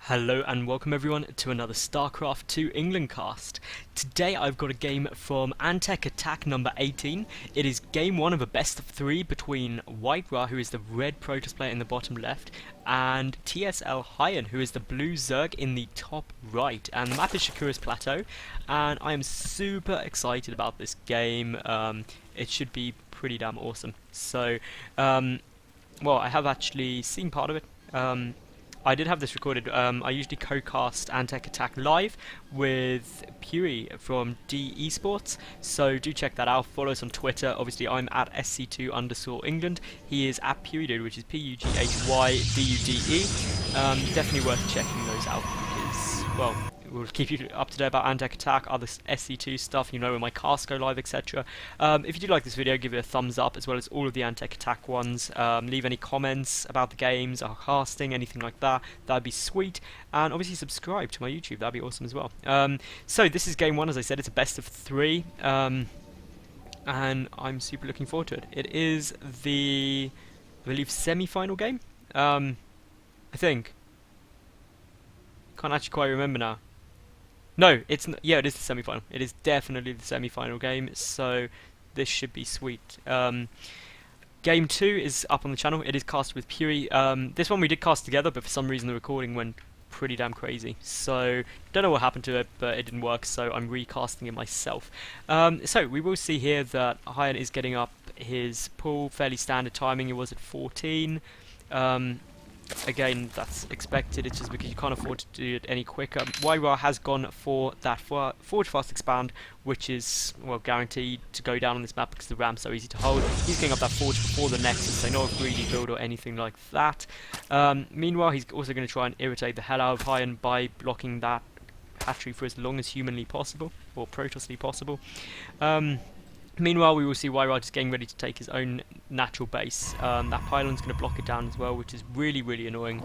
Hello and welcome everyone to another StarCraft 2 England cast. Today I've got a game from Antec attack number 18. It is game 1 of a best of 3 between WhiteRa, who is the red Protoss player in the bottom left, and TSLHyuN, who is the blue Zerg in the top right. And the map is Shakura's Plateau, and I am super excited about this game. It should be pretty damn awesome. So, well, I have actually seen part of it. I did have this recorded. I usually co-cast Antec Attack live with Puri from D Esports, so do check that out. Follow us on Twitter. Obviously, I'm at SC2_England. He is at PughDude, which is PUGHYDUDE. Definitely worth checking those out because, well, we'll keep you up to date about Antec Attack, other SC2 stuff, you know, when my casts go live, etc. If you do like this video, give it a thumbs up, as well as all of the Antec Attack ones. Leave any comments about the games, our casting, anything like that. That'd be sweet. And obviously subscribe to my YouTube, that'd be awesome as well. So this is game 1, as I said, it's a best of 3. And I'm super looking forward to it. It is the, I believe, semi-final game? I think. Can't actually quite remember now. No, it's yeah, it is the semi-final. It is definitely the semi-final game, so this should be sweet. Game 2 is up on the channel. It is cast with Puri. This one we did cast together, but for some reason the recording went pretty damn crazy. So don't know what happened to it, but it didn't work. So I'm recasting it myself. So we will see here that HyuN is getting up his pull, fairly standard timing. It was at 14. Again, that's expected, it's just because you can't afford to do it any quicker. WhiteRa has gone for that forward fast expand, which is, well, guaranteed to go down on this map because the ramp's so easy to hold. He's getting up that forge before the Nexus, so not a greedy build or anything like that. Meanwhile, he's also going to try and irritate the hell out of HyuN by blocking that hatchery for as long as humanly possible, or Protossly possible. Meanwhile, we will see WhiteRa just getting ready to take his own natural base. That pylon's going to block it down as well, which is really, really annoying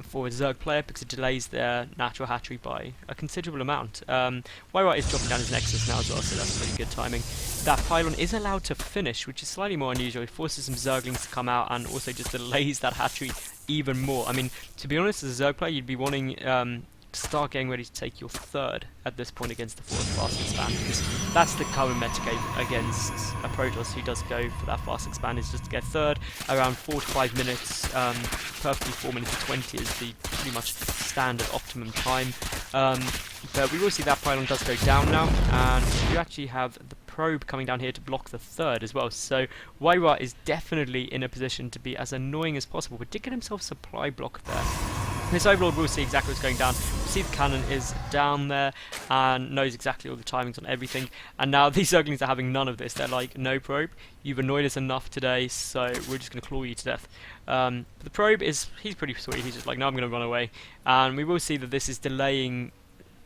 for a Zerg player because it delays their natural hatchery by a considerable amount. WhiteRa is dropping down his Nexus now as well, so that's pretty good timing. That pylon is allowed to finish, which is slightly more unusual. It forces some Zerglings to come out and also just delays that hatchery even more. I mean, to be honest, as a Zerg player, you'd be wanting to start getting ready to take your third at this point against the forward fast expand, because that's the current meta game against a Protoss who does go for that fast expand, is just to get third around 4 to 5 minutes. Perfectly 4 minutes and 20 is the pretty much standard optimum time. But we will see that pylon does go down now, and you actually have the probe coming down here to block the third as well. So WhiteRa is definitely in a position to be as annoying as possible, but did get himself supply block there. This Overlord will see exactly what's going down. We'll see the cannon is down there and knows exactly all the timings on everything. And now these Zerglings are having none of this. They're like, no probe, you've annoyed us enough today, so we're just going to claw you to death. The probe is, he's pretty sweet. He's just like, no, I'm going to run away. And we will see that this is delaying,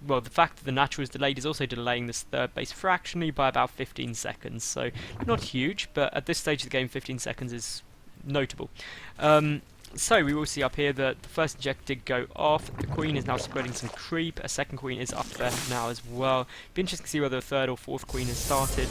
well, the fact that the natural is delayed is also delaying this third base fractionally by about 15 seconds. So not huge, but at this stage of the game, 15 seconds is notable. So we will see up here that the first inject did go off. The queen is now spreading some creep. A second queen is up there now as well. Be interesting to see whether a third or fourth queen has started.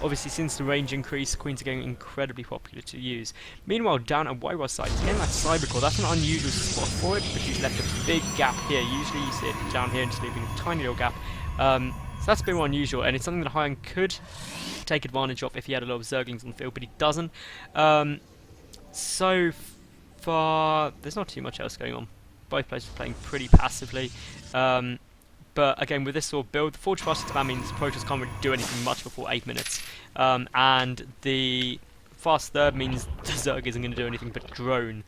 Obviously, since the range increased, queens are getting incredibly popular to use. Meanwhile, down at WhiteRa's side, he's getting that cybercore. That's an unusual spot for it, but he's left a big gap here. Usually you see it down here and just leaving a tiny little gap. So that's a bit more unusual, and it's something that HyuN could take advantage of if he had a lot of Zerglings on the field, but he doesn't. So far, there's not too much else going on. Both players are playing pretty passively. But again, with this sort of build, the forge fast expand means Protoss can't really do anything much before 8 minutes. And the fast third means the Zerg isn't going to do anything but drone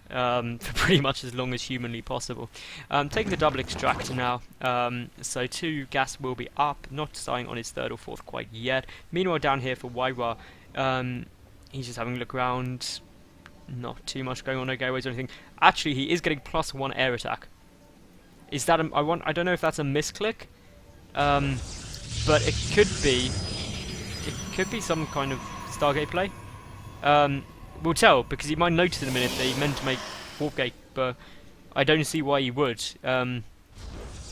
for pretty much as long as humanly possible. Taking the double extractor now, so 2 gas will be up, not starting on his third or fourth quite yet. Meanwhile, down here for WhiteRa, he's just having a look around. Not too much going on, no gateways or anything. Actually, he is getting +1 air attack. Is that I don't know if that's a misclick, but it could be. It could be some kind of Stargate play. We'll tell, because he might notice in a minute that he meant to make Warp Gate, but I don't see why he would.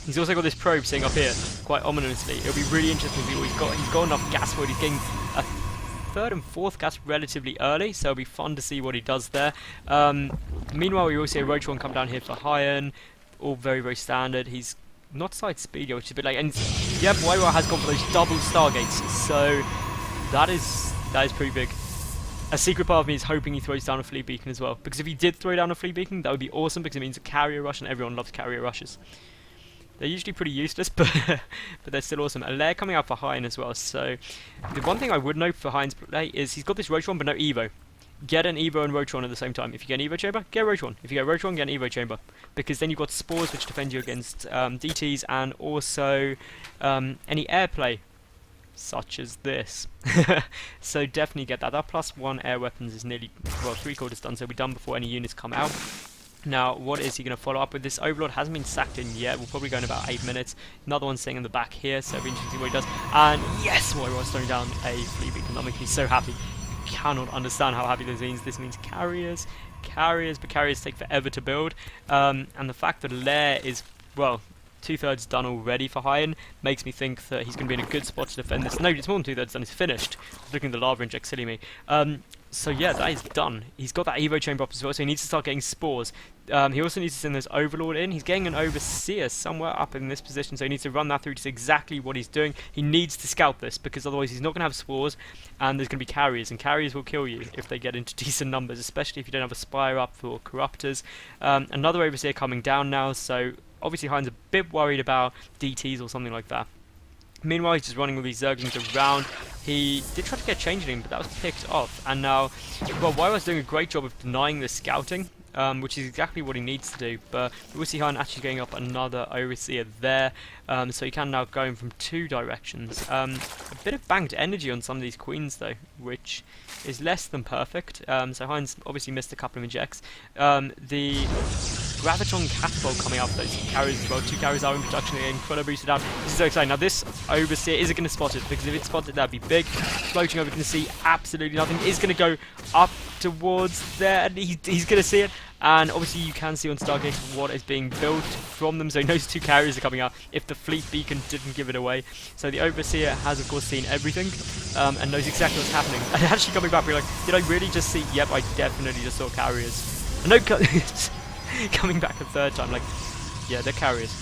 He's also got this probe sitting up here, quite ominously. It'll be really interesting to see what he's got. He's got enough gas for it. He's getting a third and fourth gas relatively early, so it'll be fun to see what he does there. Meanwhile, we will see a Roach one come down here for HyuN. all very, very standard. He's not side speed, which is a bit like, and yeah, WhiteRa has gone for those double Stargates, so that is pretty big. A secret part of me is hoping he throws down a fleet beacon as well, because if he did throw down a fleet beacon, that would be awesome, because it means a carrier rush, and everyone loves carrier rushes. They're usually pretty useless, but but they're still awesome. A lair coming out for HyuN as well, so the one thing I would note for HyuN's play is he's got this Rotron but no Evo. Get an Evo and Rotron at the same time. If you get an Evo chamber, get a Rotron. If you get a Rotron, get an Evo chamber. Because then you've got spores which defend you against DTs and also any airplay, such as this. So definitely get that. That +1 air weapons is nearly, well, 3/4 done, so it'll be done before any units come out. Now, what is he going to follow up with? This Overlord hasn't been sacked in yet. We'll probably go in about 8 minutes. Another one sitting in the back here, so it'll be interesting to see what he does. And yes, WhiteRa's throwing down a fleet beacon. That makes me so happy. Cannot understand how happy this means. This means carriers, but carriers take forever to build. And the fact that lair is, well, 2/3 done already for HyuN makes me think that he's going to be in a good spot to defend this. No, it's more than 2/3 done. It's finished. Looking at the lava inject, silly me. So yeah, that is done. He's got that Evo chamber up as well, so he needs to start getting spores. He also needs to send this Overlord in. He's getting an Overseer somewhere up in this position, so he needs to run that through to see exactly what he's doing. He needs to scout this, because otherwise he's not going to have spores, and there's going to be carriers, and carriers will kill you if they get into decent numbers, especially if you don't have a Spire up for Corruptors. Another Overseer coming down now, so obviously HyuN's a bit worried about DTs or something like that. Meanwhile, he's just running with these Zerglings around. He did try to get changing, but that was picked off. And now, well, WhiteRa's doing a great job of denying the scouting, which is exactly what he needs to do. But we'll see HyuN actually getting up another Overseer there. So he can now go in from 2 directions. A bit of banked energy on some of these Queens, though, which is less than perfect. So HyuN's obviously missed a couple of injects. The Graviton Catapult coming out for those carriers as well. 2 carriers are in production again. Quilla boosted out. This is so exciting. Now this Overseer isn't going to spot it, because if it's spotted, that'd be big. Floating over, going to see absolutely nothing. It's going to go up towards there, and he's going to see it. And obviously you can see on Stargate what is being built from them, so he knows 2 carriers are coming out if the fleet beacon didn't give it away. So the Overseer has of course seen everything, and knows exactly what's happening. And actually coming back, we're like, did I really just see? Yep, I definitely just saw carriers. And no, coming back a 3rd time, like, yeah, they're carriers.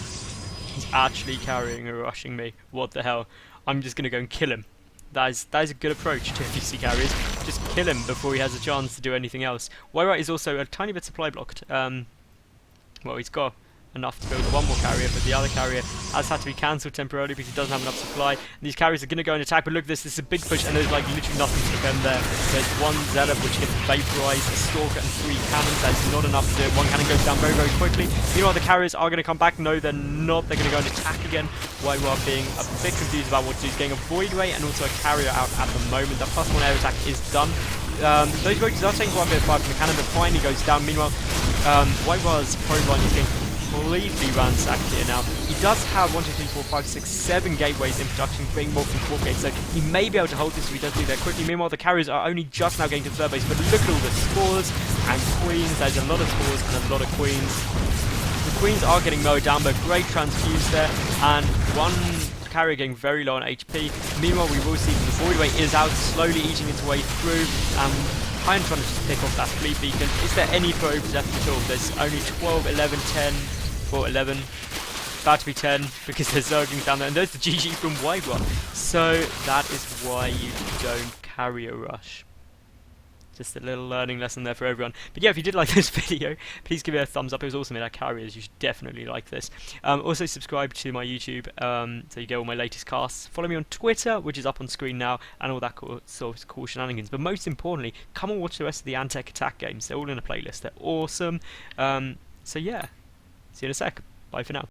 He's actually carrying and rushing me. What the hell? I'm just gonna go and kill him. That is a good approach to PC carriers. Just kill him before he has a chance to do anything else. WhiteRa is also a tiny bit supply blocked. Well, he's got enough to build 1 more carrier, but the other carrier has had to be cancelled temporarily because he doesn't have enough supply. And these carriers are going to go and attack, but look at this, this is a big push, and there's like literally nothing to defend there. There's 1 Zealot which gets vaporized, a Stalker and 3 cannons. That's not enough to do it. 1 cannon goes down very, very quickly. Meanwhile, the carriers are going to come back. No, they're not. They're going to go and attack again. WhiteRa being a bit confused about what to do. He's getting a Void Ray and also a carrier out at the moment. That +1 air attack is done. Those roaches are taking quite a bit of fire from the cannon, but finally goes down. Meanwhile, WhiteRa's probe line is getting completely ransacked here now. He does have 1, 2, 3, 4, 5, 6, 7 gateways in production, being more than 4 gates, so he may be able to hold this if he does do that quickly. Meanwhile, the carriers are only just now getting to the 3rd base, but look at all the spores and queens. There's a lot of spores and a lot of queens. The queens are getting mowed down, but great transfuse there, and 1 carrier getting very low on HP. Meanwhile, we will see the Void Ray is out, slowly eating its way through. HyuN trying to just pick off that fleet beacon. Is there any probes left at all? There's only 12, 11, 10, 4, 11. About to be 10 because there's Zerglings down there. And there's the GG from WhiteRa. So that is why you don't carrier rush. Just a little learning lesson there for everyone. But yeah, if you did like this video, please give it a thumbs up. It was awesome in our carriers. You should definitely like this. Also subscribe to my YouTube so you get all my latest casts. Follow me on Twitter, which is up on screen now, and all that sort of cool shenanigans. But most importantly, come and watch the rest of the Antec attack games. They're all in a playlist. They're awesome. So yeah, see you in a sec. Bye for now.